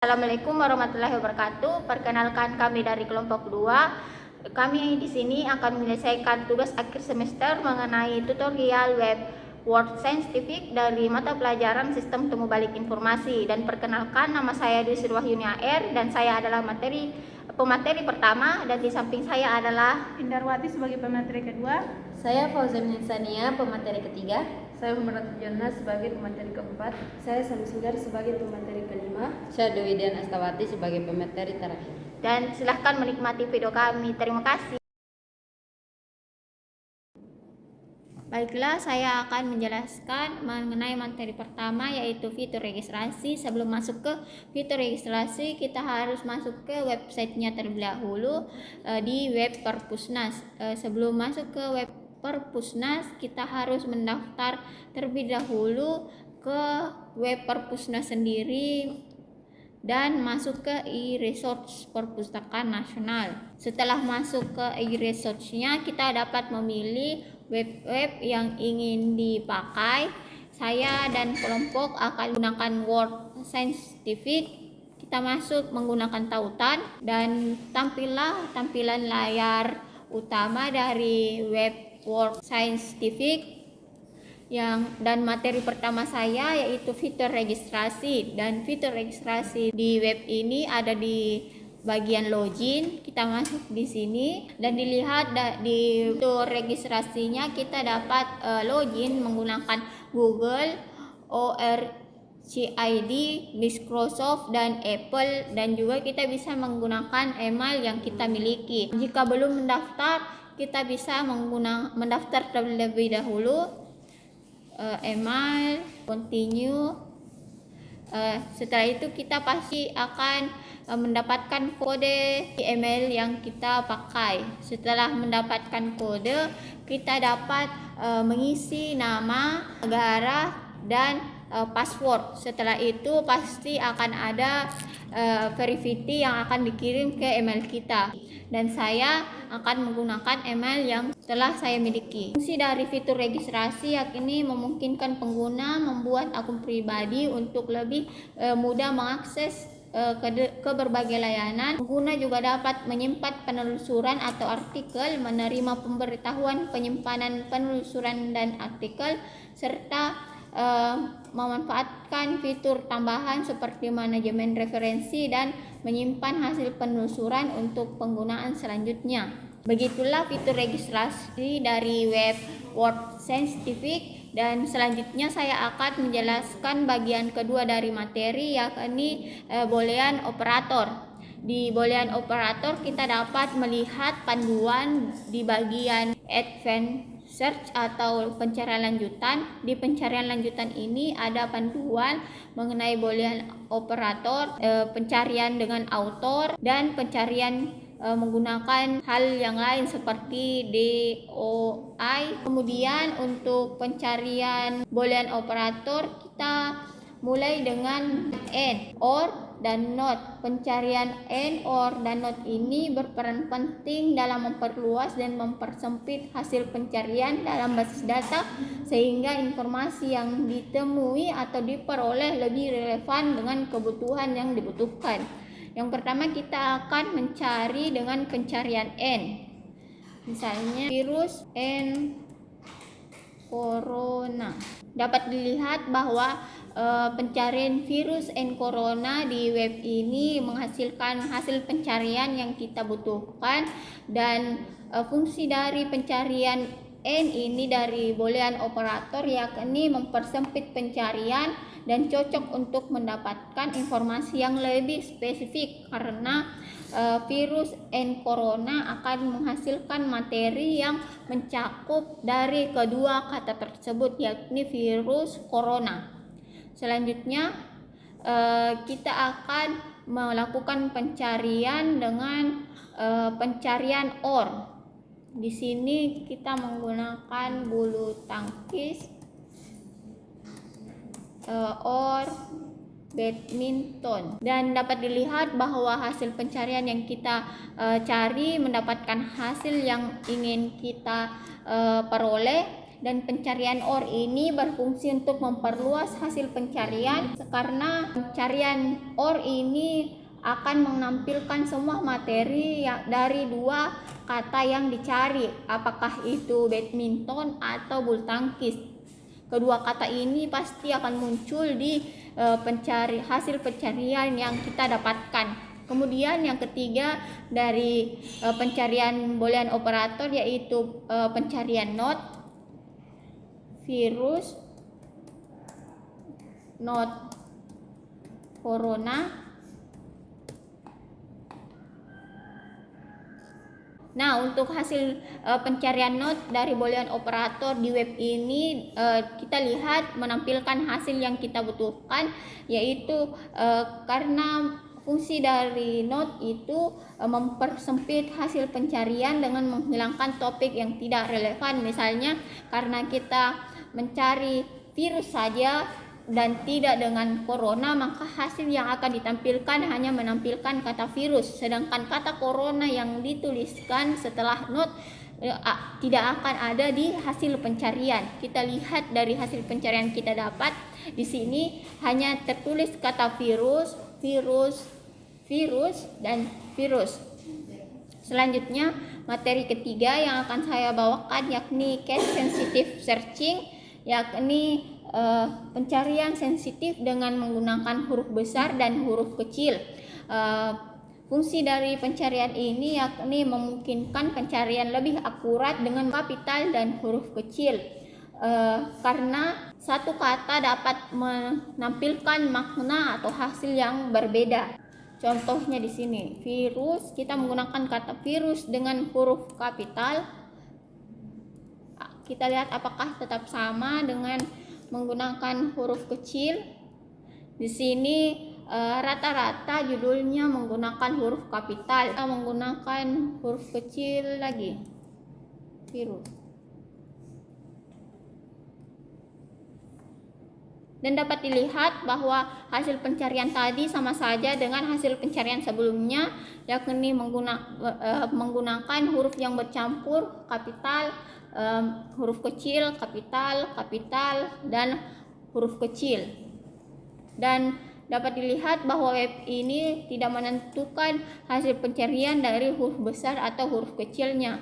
Assalamualaikum warahmatullahi wabarakatuh. Perkenalkan, kami dari kelompok 2. Kami di sini akan menyelesaikan tugas akhir semester mengenai tutorial web Word Scientific dari mata pelajaran Sistem Temu Balik Informasi. Dan perkenalkan, nama saya Dwi Yunia R dan saya adalah pemateri pertama, dan di samping saya adalah Indarwati sebagai pemateri kedua. Saya Fauzia Sania, pemateri ketiga. Saya Muhammad Jana sebagai pemateri keempat. Saya Samsudar sebagai pemateri kelima. Saya Dewi Dian Astawati sebagai pemateri terakhir. Dan silahkan menikmati video kami. Terima kasih. Baiklah, saya akan menjelaskan mengenai materi pertama, yaitu fitur registrasi. Sebelum masuk ke fitur registrasi, kita harus masuk ke websitenya terlebih dahulu di web Perpusnas. Sebelum masuk ke web Perpusnas, kita harus mendaftar terlebih dahulu ke web Perpusnas sendiri dan masuk ke e-resource Perpustakaan Nasional. Setelah masuk ke e-resource-nya, kita dapat memilih web-web yang ingin dipakai. Saya dan kelompok akan menggunakan Word Scientific. Kita masuk menggunakan tautan dan tampilan layar utama dari web Word Scientific dan materi pertama saya yaitu fitur registrasi. Dan fitur registrasi di web ini ada di bagian login. Kita masuk di sini dan dilihat di fitur registrasinya kita dapat login menggunakan Google, ORCID, Microsoft dan Apple, dan juga kita bisa menggunakan email yang kita miliki. Jika belum mendaftar, kita bisa mendaftar terlebih dahulu. Email, continue. Setelah itu kita pasti akan mendapatkan kode email yang kita pakai. Setelah mendapatkan kode, kita dapat mengisi nama, negara, dan password. Setelah itu pasti akan ada verify yang akan dikirim ke email kita, dan saya akan menggunakan email yang telah saya miliki. Fungsi dari fitur registrasi yakni memungkinkan pengguna membuat akun pribadi untuk lebih mudah mengakses ke berbagai layanan. Pengguna juga dapat menyimpan penelusuran atau artikel, menerima pemberitahuan penyimpanan penelusuran dan artikel, serta memanfaatkan fitur tambahan seperti manajemen referensi dan menyimpan hasil penelusuran untuk penggunaan selanjutnya. Begitulah fitur registrasi dari web Word Scientific, dan selanjutnya saya akan menjelaskan bagian kedua dari materi, yakni boolean operator. Di boolean operator kita dapat melihat panduan di bagian advanced search atau pencarian lanjutan. Di pencarian lanjutan ini ada panduan mengenai boolean operator, pencarian dengan author, dan pencarian menggunakan hal yang lain seperti DOI. Kemudian untuk pencarian boolean operator kita mulai dengan and, or, dan not. Pencarian and, or, dan not ini berperan penting dalam memperluas dan mempersempit hasil pencarian dalam basis data, sehingga informasi yang ditemui atau diperoleh lebih relevan dengan kebutuhan yang dibutuhkan. Yang pertama, kita akan mencari dengan pencarian N. Misalnya virus N corona. Dapat dilihat bahwa pencarian virus N corona di web ini menghasilkan hasil pencarian yang kita butuhkan, dan fungsi dari pencarian N ini dari boolean operator yakni mempersempit pencarian dan cocok untuk mendapatkan informasi yang lebih spesifik, karena virus N corona akan menghasilkan materi yang mencakup dari kedua kata tersebut, yakni virus corona. Selanjutnya kita akan melakukan pencarian dengan pencarian OR. Di sini kita menggunakan bulu tangkis, or badminton, dan dapat dilihat bahwa hasil pencarian yang kita cari mendapatkan hasil yang ingin kita peroleh, dan pencarian OR ini berfungsi untuk memperluas hasil pencarian karena pencarian OR ini akan menampilkan semua materi dari dua kata yang dicari, apakah itu badminton atau bulu tangkis. Kedua kata ini pasti akan muncul di hasil pencarian yang kita dapatkan. Kemudian yang ketiga dari pencarian boolean operator yaitu pencarian not, virus, not corona. Nah, untuk hasil pencarian not dari boolean operator di web ini kita lihat menampilkan hasil yang kita butuhkan, yaitu karena fungsi dari not itu mempersempit hasil pencarian dengan menghilangkan topik yang tidak relevan. Misalnya karena kita mencari virus saja dan tidak dengan corona, maka hasil yang akan ditampilkan hanya menampilkan kata virus, sedangkan kata corona yang dituliskan setelah not tidak akan ada di hasil pencarian. Kita lihat dari hasil pencarian kita dapat di sini hanya tertulis kata virus, dan virus. Selanjutnya materi ketiga yang akan saya bawakan yakni case sensitive searching, yakni pencarian sensitif dengan menggunakan huruf besar dan huruf kecil. Fungsi dari pencarian ini yakni memungkinkan pencarian lebih akurat dengan kapital dan huruf kecil. Karena satu kata dapat menampilkan makna atau hasil yang berbeda. Contohnya di sini, virus, kita menggunakan kata virus dengan huruf kapital. Kita lihat apakah tetap sama dengan menggunakan huruf kecil. Di sini rata-rata judulnya menggunakan huruf kapital, kita menggunakan huruf kecil lagi, virus. Dan dapat dilihat bahwa hasil pencarian tadi sama saja dengan hasil pencarian sebelumnya, yakni menggunakan huruf yang bercampur, kapital, huruf kecil, kapital, dan huruf kecil. Dan dapat dilihat bahwa web ini tidak menentukan hasil pencarian dari huruf besar atau huruf kecilnya.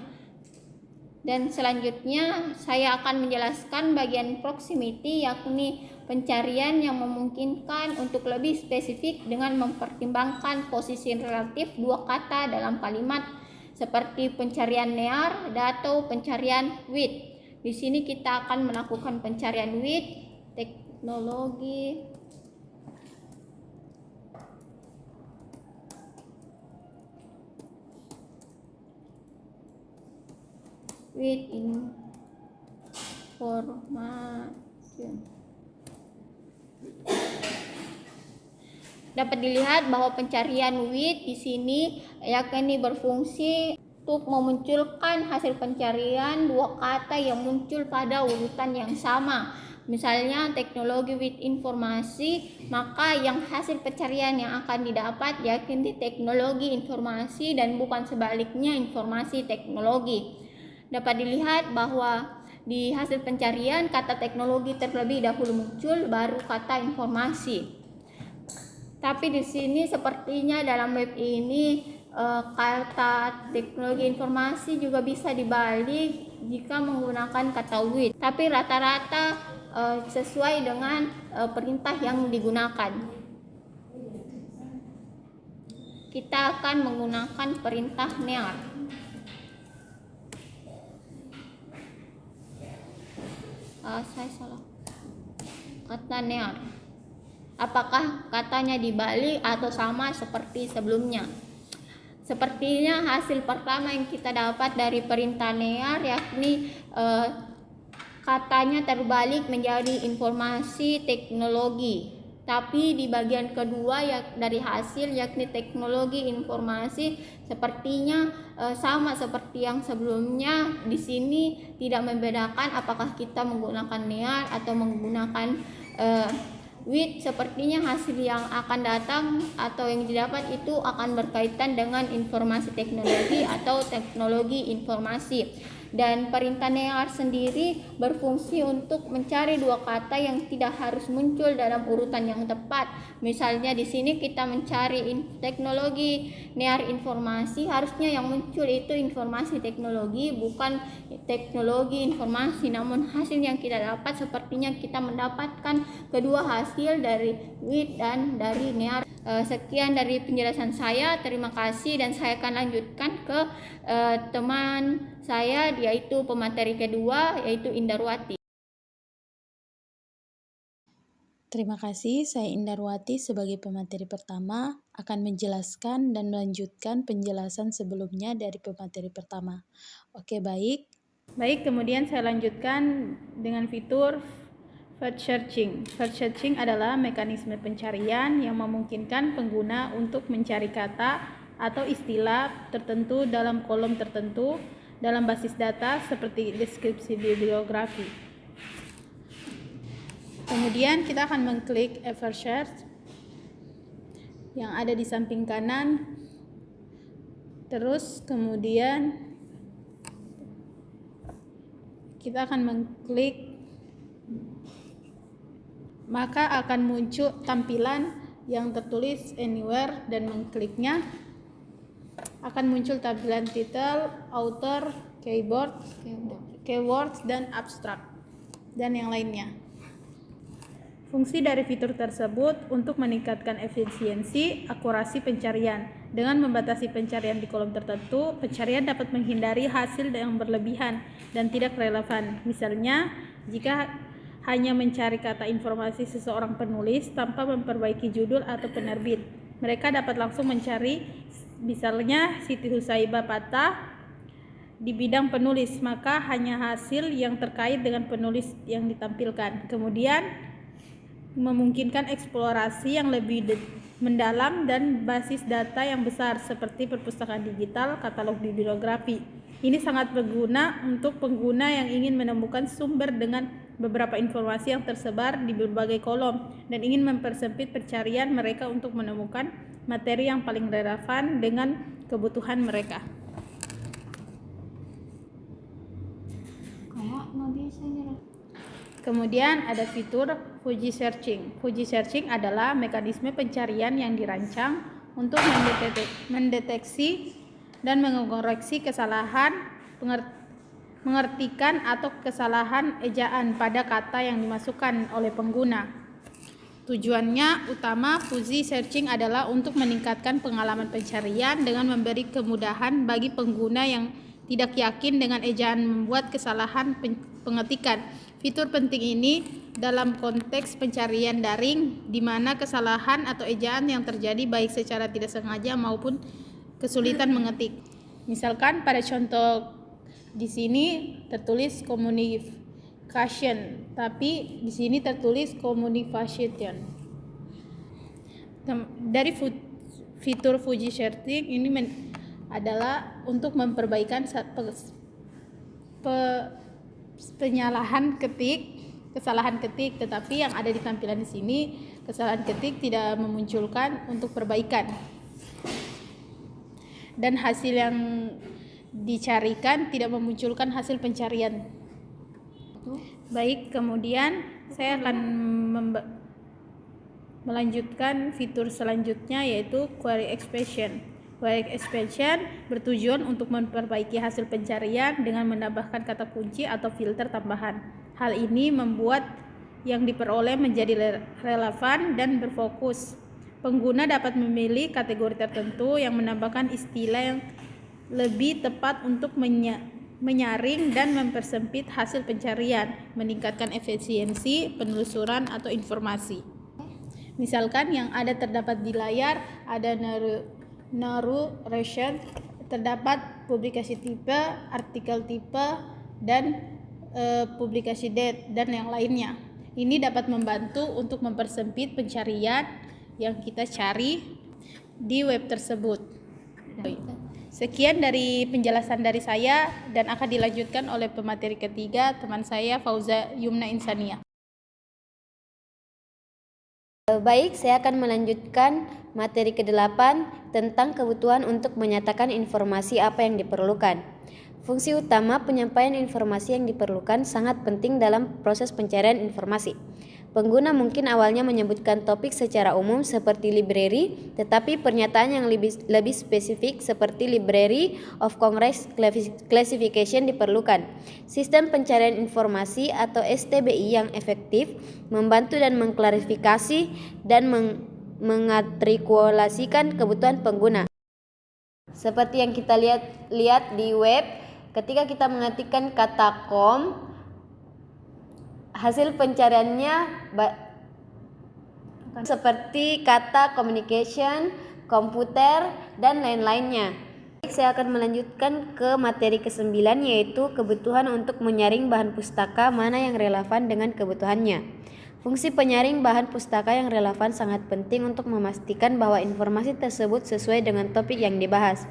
Dan selanjutnya saya akan menjelaskan bagian proximity, yakni pencarian yang memungkinkan untuk lebih spesifik dengan mempertimbangkan posisi relatif dua kata dalam kalimat, seperti pencarian near atau pencarian with. Di sini kita akan melakukan pencarian with teknologi with information. Dapat dilihat bahwa pencarian with di sini yakni berfungsi untuk memunculkan hasil pencarian dua kata yang muncul pada urutan yang sama. Misalnya teknologi with informasi, maka yang hasil pencarian yang akan didapat yakni teknologi informasi dan bukan sebaliknya informasi teknologi. Dapat dilihat bahwa di hasil pencarian kata teknologi terlebih dahulu muncul, baru kata informasi. Tapi di sini sepertinya dalam web ini kata teknologi informasi juga bisa dibalik jika menggunakan kata with. Tapi rata-rata sesuai dengan perintah yang digunakan. Kita akan menggunakan perintah near. Saya salah. Kata near. Apakah katanya dibalik atau sama seperti sebelumnya? Sepertinya hasil pertama yang kita dapat dari perintah near yakni katanya terbalik menjadi informasi teknologi. Tapi di bagian kedua dari hasil yakni teknologi informasi sepertinya sama seperti yang sebelumnya. Di sini tidak membedakan apakah kita menggunakan near atau menggunakan with. Sepertinya hasil yang akan datang atau yang didapat itu akan berkaitan dengan informasi teknologi atau teknologi informasi. Dan perintah NEAR sendiri berfungsi untuk mencari dua kata yang tidak harus muncul dalam urutan yang tepat. Misalnya di sini kita mencari teknologi NEAR informasi, harusnya yang muncul itu informasi teknologi, bukan teknologi informasi. Namun hasil yang kita dapat sepertinya kita mendapatkan kedua hasil dari WIT dan dari NEAR. Sekian dari penjelasan saya, terima kasih, dan saya akan lanjutkan ke teman saya, yaitu pemateri kedua, yaitu Indarwati. Terima kasih, saya Indarwati sebagai pemateri pertama akan menjelaskan dan melanjutkan penjelasan sebelumnya dari pemateri pertama. Oke, baik. Baik, kemudian saya lanjutkan dengan fitur Word Searching. Word Searching adalah mekanisme pencarian yang memungkinkan pengguna untuk mencari kata atau istilah tertentu dalam kolom tertentu dalam basis data seperti deskripsi bibliografi. Kemudian kita akan mengklik Eversearch yang ada di samping kanan. Terus kemudian kita akan mengklik, maka akan muncul tampilan yang tertulis anywhere, dan mengkliknya akan muncul tampilan title, author, keywords, dan abstract, dan yang lainnya. Fungsi dari fitur tersebut untuk meningkatkan efisiensi akurasi pencarian. Dengan membatasi pencarian di kolom tertentu, pencarian dapat menghindari hasil yang berlebihan dan tidak relevan. Misalnya, jika hanya mencari kata informasi seseorang penulis tanpa memperbaiki judul atau penerbit, mereka dapat langsung mencari misalnya Siti Husaibah Patah di bidang penulis, maka hanya hasil yang terkait dengan penulis yang ditampilkan. Kemudian memungkinkan eksplorasi yang lebih mendalam dan basis data yang besar seperti perpustakaan digital, katalog bibliografi. Ini sangat berguna untuk pengguna yang ingin menemukan sumber dengan beberapa informasi yang tersebar di berbagai kolom dan ingin mempersempit pencarian mereka untuk menemukan materi yang paling relevan dengan kebutuhan mereka. Kemudian ada fitur Fuji Searching. Fuji Searching adalah mekanisme pencarian yang dirancang untuk mendeteksi dan mengoreksi kesalahan mengartikan atau kesalahan ejaan pada kata yang dimasukkan oleh pengguna. Tujuannya utama Fuji Searching adalah untuk meningkatkan pengalaman pencarian dengan memberi kemudahan bagi pengguna yang tidak yakin dengan ejaan membuat kesalahan pengetikan. Fitur penting ini dalam konteks pencarian daring, di mana kesalahan atau ejaan yang terjadi baik secara tidak sengaja maupun kesulitan mengetik. Misalkan pada contoh di sini tertulis communication, tapi di sini tertulis communication. Dari fitur Fuji Searching ini adalah untuk memperbaikan kesalahan ketik, tetapi yang ada di tampilan di sini kesalahan ketik tidak memunculkan untuk perbaikan. Dan hasil yang dicarikan tidak memunculkan hasil pencarian. Baik, kemudian saya akan melanjutkan fitur selanjutnya, yaitu Query Expansion. Query Expansion bertujuan untuk memperbaiki hasil pencarian dengan menambahkan kata kunci atau filter tambahan. Hal ini membuat yang diperoleh menjadi relevan dan berfokus. Pengguna dapat memilih kategori tertentu yang menambahkan istilah yang lebih tepat untuk menyaring dan mempersempit hasil pencarian, meningkatkan efisiensi penelusuran atau informasi. Misalkan yang ada terdapat di layar ada narration, terdapat publikasi tipe, artikel tipe, dan publikasi date, dan yang lainnya. Ini dapat membantu untuk mempersempit pencarian yang kita cari di web tersebut. Sekian dari penjelasan dari saya dan akan dilanjutkan oleh pemateri ketiga, teman saya Fauza Yumna Insania. Baik, saya akan melanjutkan materi ke-8 tentang kebutuhan untuk menyatakan informasi apa yang diperlukan. Fungsi utama penyampaian informasi yang diperlukan sangat penting dalam proses pencarian informasi. Pengguna mungkin awalnya menyebutkan topik secara umum seperti library, tetapi pernyataan yang lebih spesifik seperti Library of Congress Classification diperlukan. Sistem pencarian informasi atau STBI yang efektif membantu dan mengklarifikasi dan mengatrikulasikan kebutuhan pengguna. Seperti yang kita lihat di web, ketika kita mengetikkan kata com, hasil pencariannya seperti kata communication, komputer, dan lain-lainnya. Saya akan melanjutkan ke materi ke-9, yaitu kebutuhan untuk menyaring bahan pustaka mana yang relevan dengan kebutuhannya. Fungsi penyaring bahan pustaka yang relevan sangat penting untuk memastikan bahwa informasi tersebut sesuai dengan topik yang dibahas.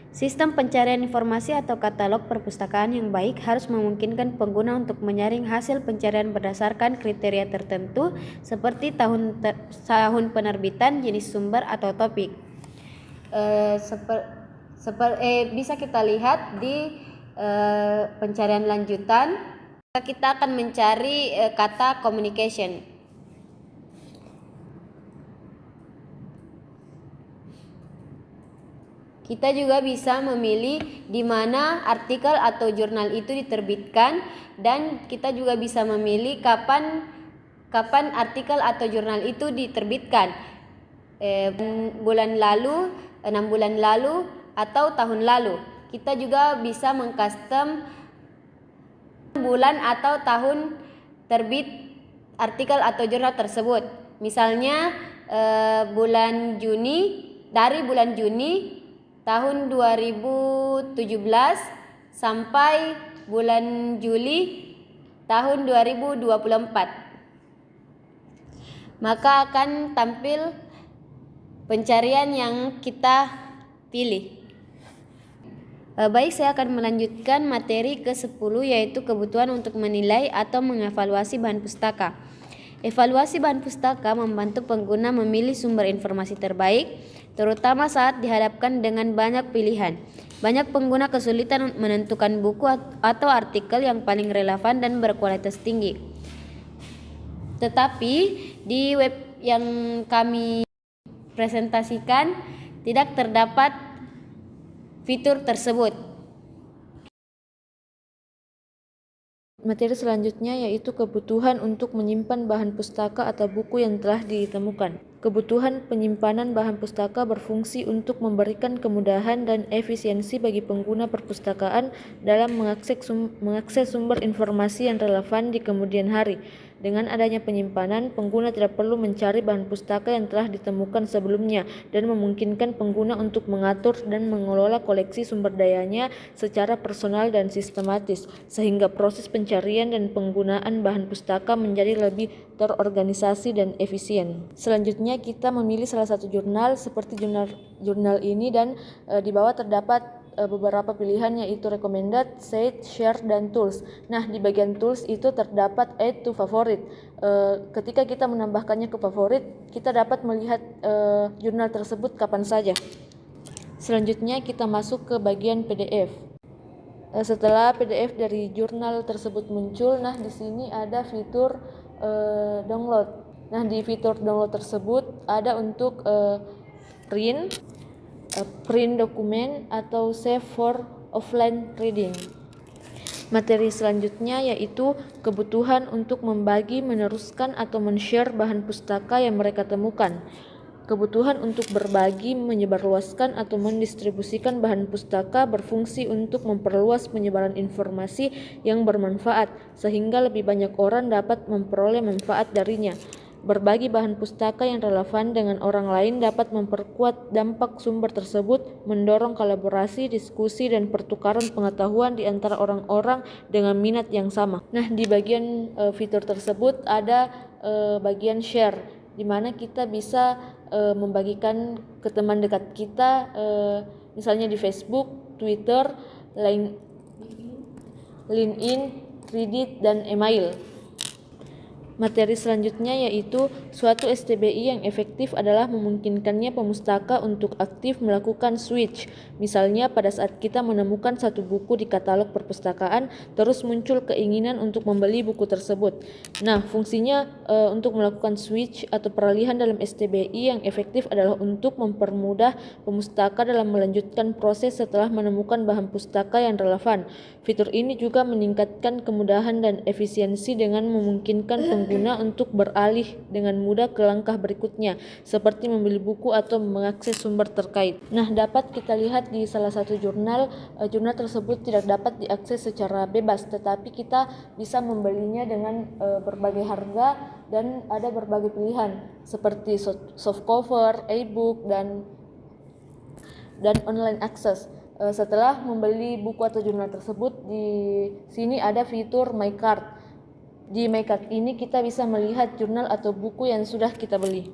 Sistem pencarian informasi atau katalog perpustakaan yang baik harus memungkinkan pengguna untuk menyaring hasil pencarian berdasarkan kriteria tertentu seperti tahun penerbitan, jenis sumber, atau topik. Bisa kita lihat di pencarian lanjutan, kita akan mencari kata communication. Kita juga bisa memilih di mana artikel atau jurnal itu diterbitkan, dan kita juga bisa memilih kapan artikel atau jurnal itu diterbitkan. Bulan lalu, 6 bulan lalu, atau tahun lalu. Kita juga bisa mengcustom bulan atau tahun terbit artikel atau jurnal tersebut. Misalnya bulan Juni, dari bulan Juni tahun 2017 sampai bulan Juli tahun 2024. Maka akan tampil pencarian yang kita pilih. Baik, saya akan melanjutkan materi ke-10, yaitu kebutuhan untuk menilai atau mengevaluasi bahan pustaka. Evaluasi bahan pustaka membantu pengguna memilih sumber informasi terbaik, terutama saat dihadapkan dengan banyak pilihan. Banyak pengguna kesulitan menentukan buku atau artikel yang paling relevan dan berkualitas tinggi. Tetapi di web yang kami presentasikan tidak terdapat fitur tersebut. Materi selanjutnya yaitu kebutuhan untuk menyimpan bahan pustaka atau buku yang telah ditemukan. Kebutuhan penyimpanan bahan pustaka berfungsi untuk memberikan kemudahan dan efisiensi bagi pengguna perpustakaan dalam mengakses sumber informasi yang relevan di kemudian hari. Dengan adanya penyimpanan, pengguna tidak perlu mencari bahan pustaka yang telah ditemukan sebelumnya dan memungkinkan pengguna untuk mengatur dan mengelola koleksi sumber dayanya secara personal dan sistematis, sehingga proses pencarian dan penggunaan bahan pustaka menjadi lebih terorganisasi dan efisien. Selanjutnya kita memilih salah satu jurnal seperti jurnal ini, dan di bawah terdapat beberapa pilihan, yaitu recommended, saved, share, dan tools. Nah, di bagian tools itu terdapat add to favorite. Ketika kita menambahkannya ke favorit, kita dapat melihat jurnal tersebut kapan saja. Selanjutnya kita masuk ke bagian PDF. Setelah PDF dari jurnal tersebut muncul, nah di sini ada fitur download. Nah, di fitur download tersebut ada untuk print dokumen atau save for offline reading. Materi selanjutnya yaitu kebutuhan untuk membagi, meneruskan, atau men-share bahan pustaka yang mereka temukan. Kebutuhan untuk berbagi, menyebarluaskan, atau mendistribusikan bahan pustaka berfungsi untuk memperluas penyebaran informasi yang bermanfaat, sehingga lebih banyak orang dapat memperoleh manfaat darinya. Berbagi bahan pustaka yang relevan dengan orang lain dapat memperkuat dampak sumber tersebut, mendorong kolaborasi, diskusi, dan pertukaran pengetahuan di antara orang-orang dengan minat yang sama. Nah, di bagian fitur tersebut ada bagian share, di mana kita bisa membagikan ke teman dekat kita, misalnya di Facebook, Twitter, LinkedIn, Reddit, dan email. Materi selanjutnya yaitu suatu STBI yang efektif adalah memungkinkannya pemustaka untuk aktif melakukan switch. Misalnya pada saat kita menemukan satu buku di katalog perpustakaan, terus muncul keinginan untuk membeli buku tersebut. Nah, fungsinya untuk melakukan switch atau peralihan dalam STBI yang efektif adalah untuk mempermudah pemustaka dalam melanjutkan proses setelah menemukan bahan pustaka yang relevan. Fitur ini juga meningkatkan kemudahan dan efisiensi dengan memungkinkan pengguna untuk beralih dengan mudah ke langkah berikutnya, seperti membeli buku atau mengakses sumber terkait. Nah, dapat kita lihat di salah satu jurnal, jurnal tersebut tidak dapat diakses secara bebas, tetapi kita bisa membelinya dengan berbagai harga dan ada berbagai pilihan, seperti soft cover, e-book, dan online access. Setelah membeli buku atau jurnal tersebut, di sini ada fitur My Cart. Di My Cart ini kita bisa melihat jurnal atau buku yang sudah kita beli.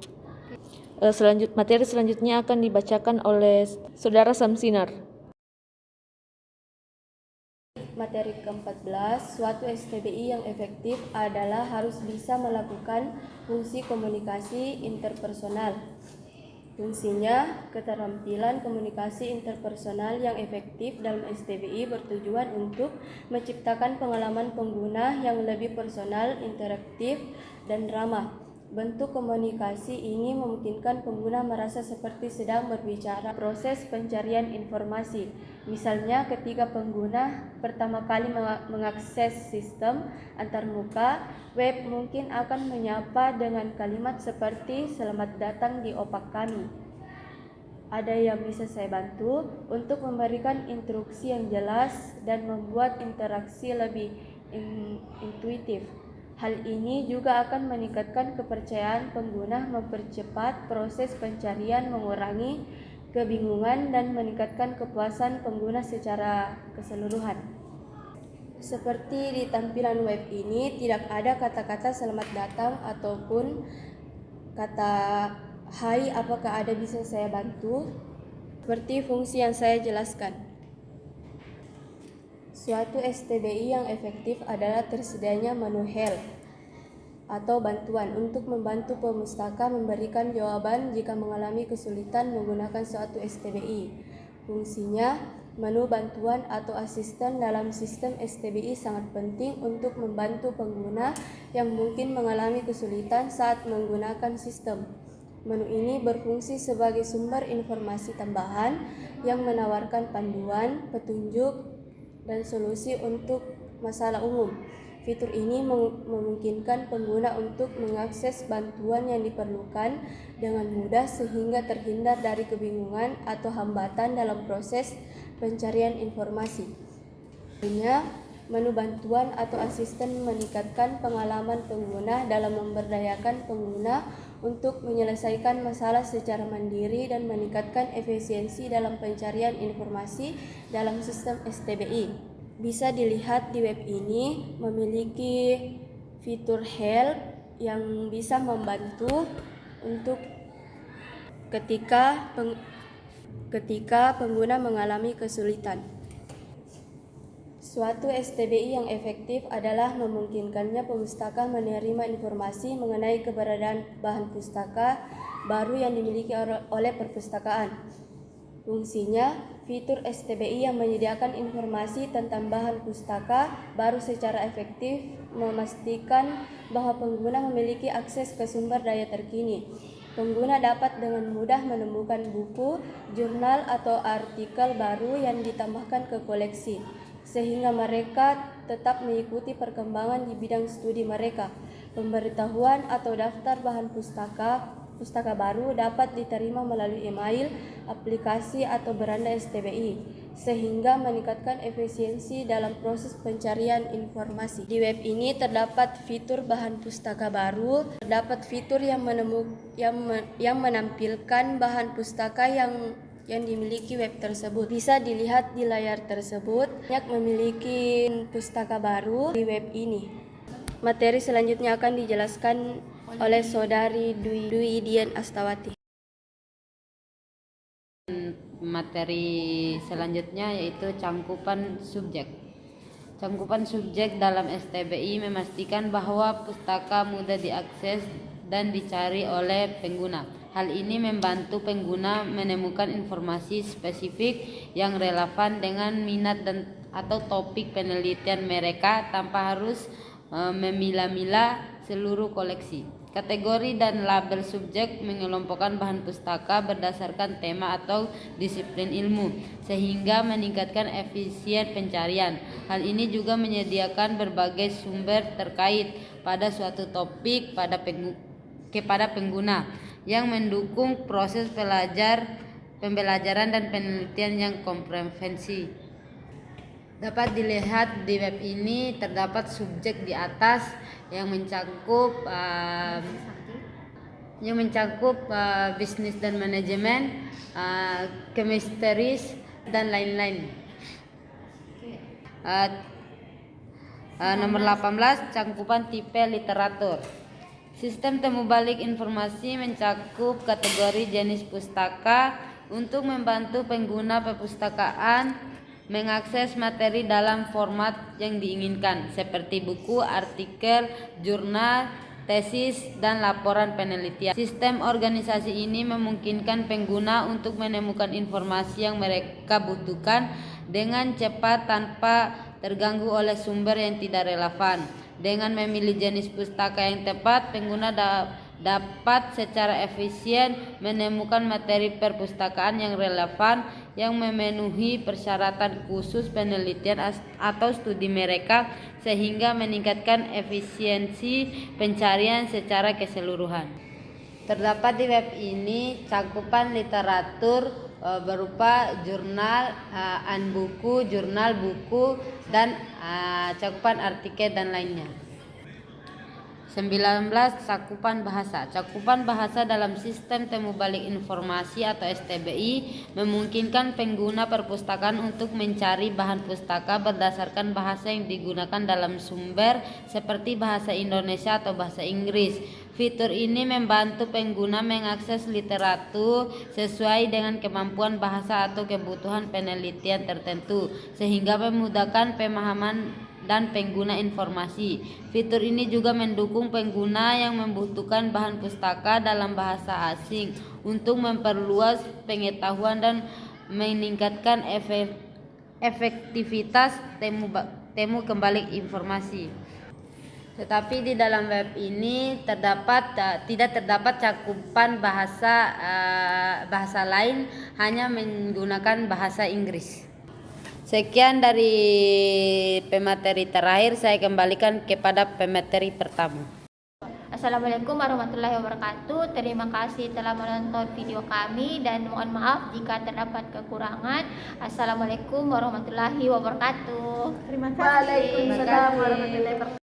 Materi selanjutnya akan dibacakan oleh Saudara Samsinar. Materi ke-14, suatu STBI yang efektif adalah harus bisa melakukan fungsi komunikasi interpersonal. Fungsinya, keterampilan komunikasi interpersonal yang efektif dalam STBI bertujuan untuk menciptakan pengalaman pengguna yang lebih personal, interaktif, dan ramah. Bentuk komunikasi ini memungkinkan pengguna merasa seperti sedang berbicara proses pencarian informasi. Misalnya ketika pengguna pertama kali mengakses sistem antarmuka, web mungkin akan menyapa dengan kalimat seperti "Selamat datang di opak kami. Ada yang bisa saya bantu?" Untuk memberikan instruksi yang jelas dan membuat interaksi lebih intuitif. Hal ini juga akan meningkatkan kepercayaan pengguna, mempercepat proses pencarian, mengurangi kebingungan, dan meningkatkan kepuasan pengguna secara keseluruhan. Seperti di tampilan web ini, tidak ada kata-kata selamat datang ataupun kata hai, apakah ada bisa saya bantu, seperti fungsi yang saya jelaskan. Suatu STBI yang efektif adalah tersedianya menu help atau bantuan untuk membantu pemustaka memberikan jawaban jika mengalami kesulitan menggunakan suatu STBI. Fungsinya, menu bantuan atau asisten dalam sistem STBI sangat penting untuk membantu pengguna yang mungkin mengalami kesulitan saat menggunakan sistem. Menu ini berfungsi sebagai sumber informasi tambahan yang menawarkan panduan, petunjuk, dan solusi untuk masalah umum. Fitur ini memungkinkan pengguna untuk mengakses bantuan yang diperlukan dengan mudah sehingga terhindar dari kebingungan atau hambatan dalam proses pencarian informasi. Menu bantuan atau asisten meningkatkan pengalaman pengguna dalam memberdayakan pengguna untuk menyelesaikan masalah secara mandiri dan meningkatkan efisiensi dalam pencarian informasi dalam sistem STBI. Bisa dilihat di web ini memiliki fitur help yang bisa membantu untuk ketika pengguna mengalami kesulitan. Suatu STBI yang efektif adalah memungkinkannya pemustaka menerima informasi mengenai keberadaan bahan pustaka baru yang dimiliki oleh perpustakaan. Fungsinya, fitur STBI yang menyediakan informasi tentang bahan pustaka baru secara efektif memastikan bahwa pengguna memiliki akses ke sumber daya terkini. Pengguna dapat dengan mudah menemukan buku, jurnal, atau artikel baru yang ditambahkan ke koleksi, sehingga mereka tetap mengikuti perkembangan di bidang studi mereka. Pemberitahuan atau daftar bahan pustaka baru dapat diterima melalui email, aplikasi, atau beranda STBI, sehingga meningkatkan efisiensi dalam proses pencarian informasi. Di web ini terdapat fitur bahan pustaka baru, terdapat fitur yang menampilkan bahan pustaka yang dimiliki web tersebut. Bisa dilihat di layar tersebut, banyak memiliki pustaka baru di web ini. Materi selanjutnya akan dijelaskan oleh Saudari Dwi Dian Astawati. Materi selanjutnya yaitu cangkupan subjek. Cangkupan subjek dalam STBI memastikan bahwa pustaka mudah diakses dan dicari oleh pengguna. Hal ini membantu pengguna menemukan informasi spesifik yang relevan dengan minat dan atau topik penelitian mereka tanpa harus memilah-milah seluruh koleksi. Kategori dan label subjek mengelompokkan bahan pustaka berdasarkan tema atau disiplin ilmu, sehingga meningkatkan efisien pencarian. Hal ini juga menyediakan berbagai sumber terkait pada suatu topik kepada pengguna, yang mendukung proses pembelajaran dan penelitian yang komprehensif. Dapat dilihat di web ini terdapat subjek di atas yang mencakup bisnis dan manajemen, chemistries dan lain-lain. Nomor 18, cangkupan tipe literatur. Sistem temu balik informasi mencakup kategori jenis pustaka untuk membantu pengguna perpustakaan mengakses materi dalam format yang diinginkan, seperti buku, artikel, jurnal, tesis, dan laporan penelitian. Sistem organisasi ini memungkinkan pengguna untuk menemukan informasi yang mereka butuhkan dengan cepat tanpa terganggu oleh sumber yang tidak relevan. Dengan memilih jenis pustaka yang tepat, pengguna dapat secara efisien menemukan materi perpustakaan yang relevan yang memenuhi persyaratan khusus penelitian atau studi mereka, sehingga meningkatkan efisiensi pencarian secara keseluruhan. Terdapat di web ini cakupan literatur berupa jurnal, buku, jurnal, buku, dan cakupan artikel dan lainnya. 19. Cakupan bahasa. Cakupan bahasa dalam sistem temu balik informasi atau STBI memungkinkan pengguna perpustakaan untuk mencari bahan pustaka berdasarkan bahasa yang digunakan dalam sumber, seperti bahasa Indonesia atau bahasa Inggris. Fitur ini membantu pengguna mengakses literatur sesuai dengan kemampuan bahasa atau kebutuhan penelitian tertentu, sehingga memudahkan pemahaman dan pengguna informasi. Fitur ini juga mendukung pengguna yang membutuhkan bahan pustaka dalam bahasa asing untuk memperluas pengetahuan dan meningkatkan efektivitas temu kembali informasi. Tetapi di dalam web ini tidak terdapat cakupan bahasa lain, hanya menggunakan bahasa Inggris. Sekian dari pemateri terakhir, saya kembalikan kepada pemateri pertama. Assalamualaikum warahmatullahi wabarakatuh. Terima kasih telah menonton video kami dan mohon maaf jika terdapat kekurangan. Assalamualaikum warahmatullahi wabarakatuh. Terima kasih. Waalaikumsalam warahmatullahi wabarakatuh.